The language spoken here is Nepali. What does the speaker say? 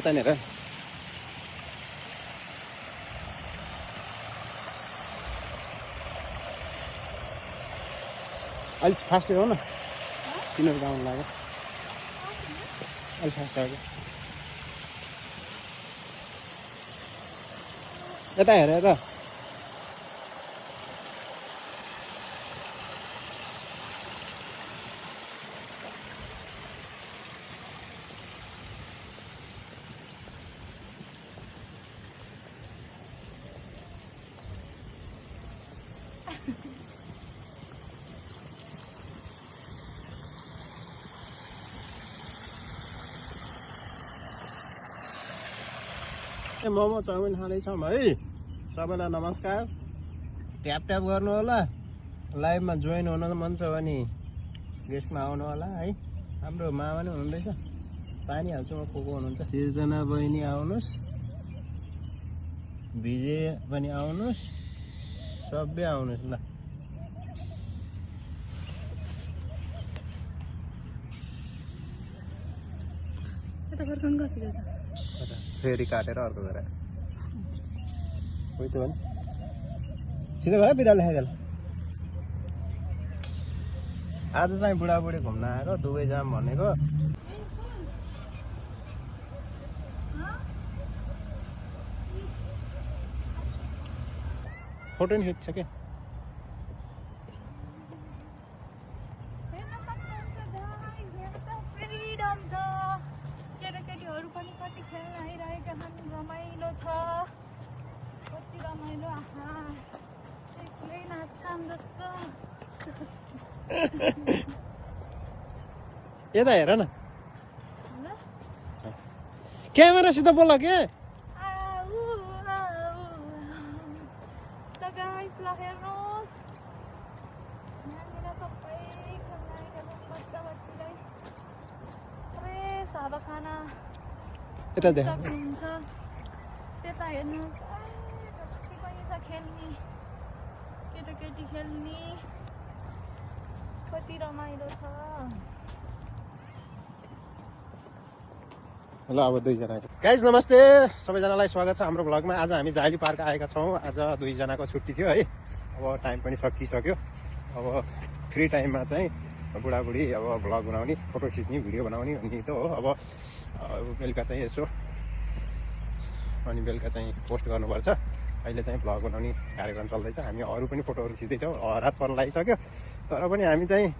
यतानिर अलिक फास्ट हो न तिनीहरू गाउनु लाग्यो अलिक फास्ट आयो यता हेर त मोमो चाउमिन खाँदैछौँ है सबैलाई नमस्कार ट्याप ट्याप गर्नु होला लाइभमा जोइन हुन मन छ भने गेस्टमा आउनु होला है हाम्रो मामा नै हुँदैछ पानी हाल्छु म को हुनुहुन्छ तिर्जना बहिनी आउनुहोस् विजय पनि आउनुहोस् सबै आउनुहोस् ल फेरि काटेर अर्को गरेर कोही त भने सिधै भएर बिरालो खाइदेला आज चाहिँ बुढाबुढी घुम्न आएको दुबई जाम भनेको फोटो नि खिच्छ के केटाकेटीहरू पनि कति खेल्न आइरहेका छन् रमाइलो छ कति रमाइलो आहा एक्लै नाच्छन् जस्तो यता हेर न क्यामेरासित बोल के त गाइस ल हेर्नुहोस् यहाँनिर सबै खेल्न आएका छन् बच्चा बच्चीलाई फ्रेस हावा खाना यता देख सक्नुहुन्छ त्यता हेर्नुहोस् कति पनि छ खेल्ने केटाकेटी खेल्ने कति रमाइलो छ ल अब दुईजना गाइज नमस्ते सबैजनालाई स्वागत छ हाम्रो भ्लगमा आज हामी जाली पार्क आएका छौँ आज दुईजनाको छुट्टी थियो है अब टाइम पनि सकिसक्यो अब फ्री टाइममा चाहिँ बुढाबुढी अब भ्लग बनाउने फोटो खिच्ने भिडियो बनाउने अनि त हो अब बेलुका चाहिँ यसो अनि बेलुका चाहिँ पोस्ट गर्नुपर्छ अहिले चाहिँ भ्लग बनाउने कार्यक्रम चल्दैछ हामी अरू पनि फोटोहरू खिच्दैछौँ रात पर्न लागिसक्यो तर पनि हामी चाहिँ